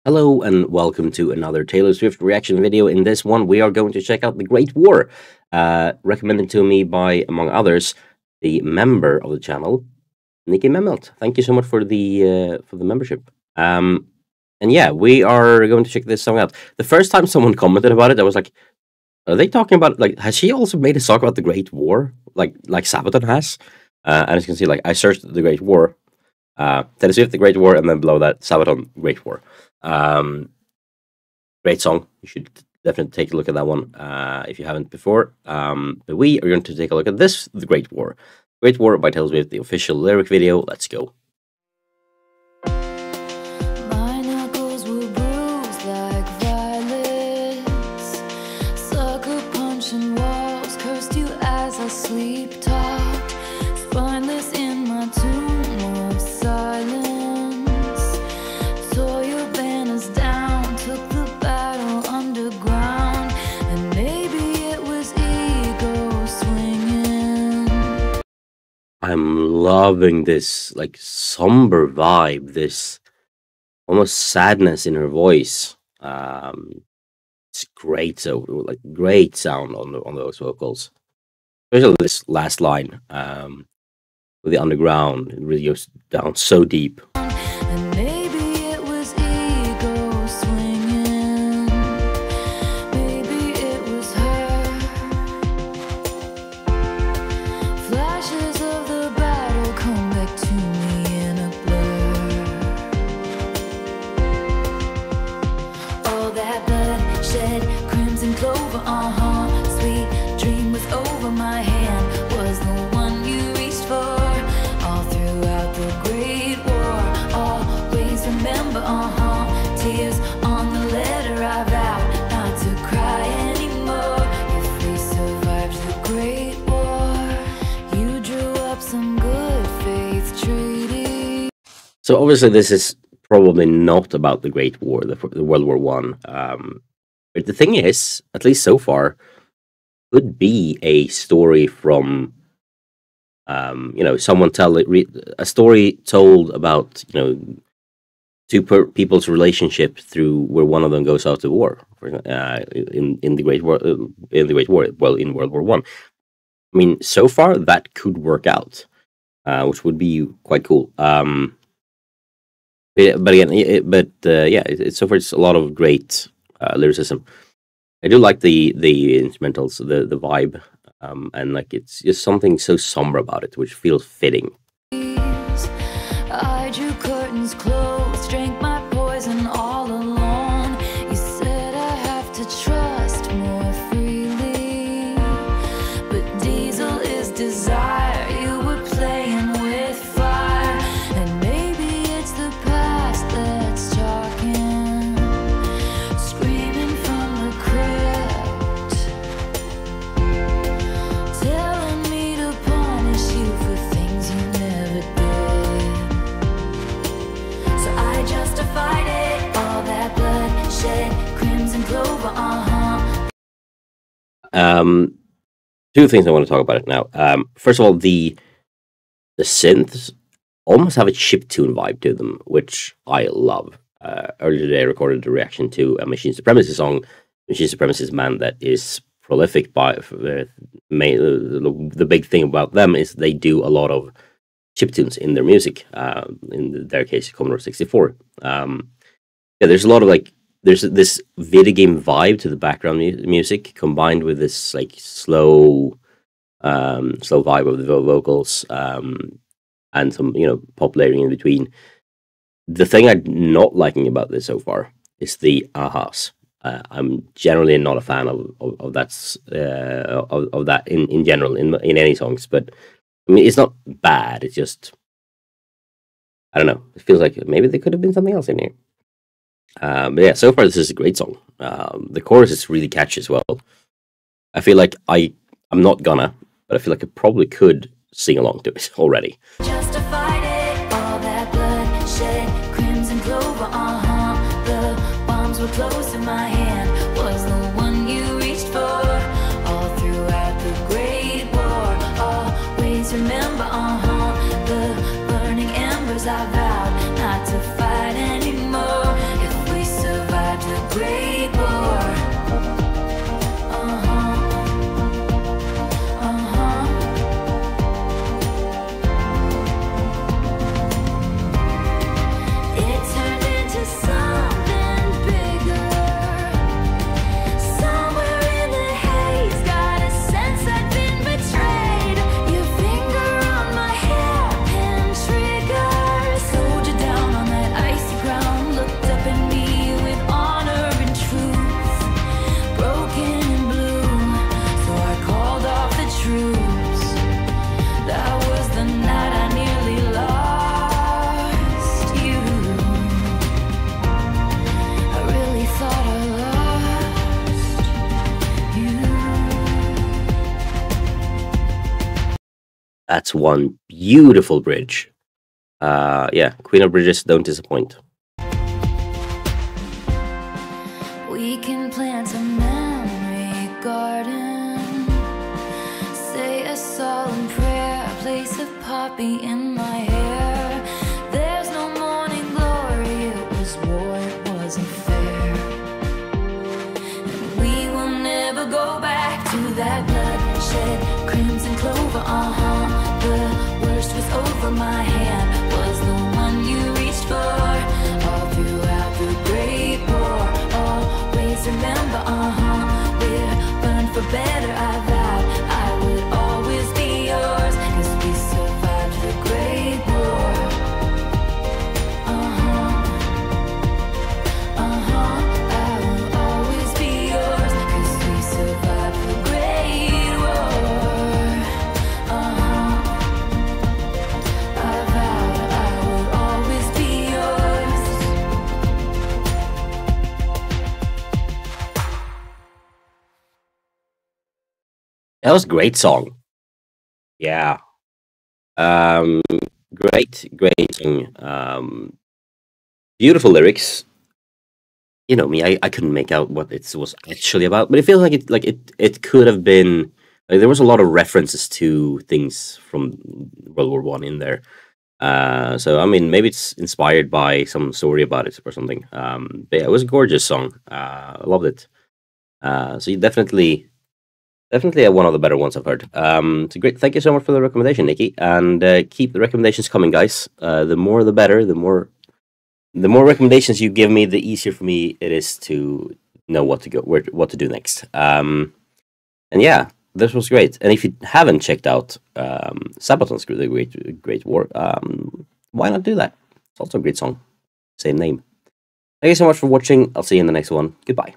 Hello and welcome to another Taylor Swift reaction video. In this one, we are going to check out The Great War, recommended to me by, among others, the member of the channel, Nikki Memelt. Thank you so much for the membership. And yeah, we are going to check this song out. The first time someone commented about it, I was like, "Are they talking about has she also made a song about the Great War, like Sabaton has?" And as you can see, I searched The Great War, Taylor Swift, The Great War, and then below that, Sabaton, Great War. Great song. You should definitely take a look at that one if you haven't before. But we are going to take a look at this, The Great War. Great War by Taylor Swift, the official lyric video. Let's go. My knuckles were bruised like violets. Sucker punching walls, cursed you as I sleep talk. Spineless in my tomb of silence. Tore your banners down, took the battle underground. And maybe it was ego swinging. I'm loving this somber vibe, this almost sadness in her voice. It's great, so great sound on those vocals, especially this last line with the underground. It really goes down so deep. And maybe it was ego swinging. Maybe it was her. Flashes of the battle come back to me in a blur. All that blood shed, crimson clover, sweet dream was over my hand, was the one you reached for. All throughout the Great War, always remember, tears on the letter I vowed not to cry anymore. If we survived the Great War, you drew up some good faith treaty. So obviously this is probably not about the Great War, the World War One. But the thing is, at least so far, could be a story from someone a story told about two people's relationship through where one of them goes out to war in the Great War, in World War One. I mean, so far that could work out, which would be quite cool. But again, so far it's a lot of great lyricism. I do like the instrumentals, the vibe, and it's just something so somber about it, which feels fitting. I drew curtains closed, drank my poison all alone. You said I have to trust more freely, but diesel is desire. You were playing with fire, and maybe it's the past that's talking, screaming from the crypt, telling me to punish you for things you never did. So I justified it, all that blood shed, crimson clover, Two things I want to talk about it now. First of all, the synths almost have a chiptune vibe to them, which I love. Earlier today, I recorded a reaction to a Machine Supremacy song. Machine Supremacy is a band that is prolific. The big thing about them is they do a lot of chiptunes in their music. In their case, Commodore 64. There's a lot of there's this video game vibe to the background music, combined with this slow vibe of the vocals, and some pop layering in between. The thing I'm not liking about this so far is the ahas. I'm generally not a fan of that in general in any songs, but I mean, it's not bad. It's just, I don't know. It feels like maybe there could have been something else in here. But yeah, so far this is a great song. The chorus is really catchy as well. I feel like I'm not gonna, but I feel like I probably could sing along to it already. justified it, all that blood shed, crimson clover, the bombs were close in my hand, was the one you reached for. All throughout the Great War, always remember, the burning embers I vowed not to fight anymore. If we That's one beautiful bridge. Yeah, Queen of Bridges don't disappoint. We can plant a memory garden, say a solemn prayer, place a poppy in my hair. There's no morning glory, it was war, it wasn't fair. And we will never go back to that bloodshed, crimson clover, the worst was over my hand, was the one you reached for, all throughout the Great War. Always remember, we're burned for better, I vowed I would always be yours, 'cause we survived the Great War. I will always be yours, 'cause we survived the Great War. I vowed I would always be yours. That was a great song. Yeah. Great song. Beautiful lyrics. You know me, I couldn't make out what it was actually about, but it feels like it could have been like there was a lot of references to things from World War One in there. So I mean, maybe it's inspired by some story about it or something. But yeah, it was a gorgeous song. I loved it. So you definitely one of the better ones I've heard. So great. Thank you so much for the recommendation, Nikki, and keep the recommendations coming, guys. The more the better. The more recommendations you give me, the easier for me it is to know what to do next. And yeah, this was great. And if you haven't checked out Sabaton's The Great War, why not do that? It's also a great song. Same name. Thank you so much for watching. I'll see you in the next one. Goodbye.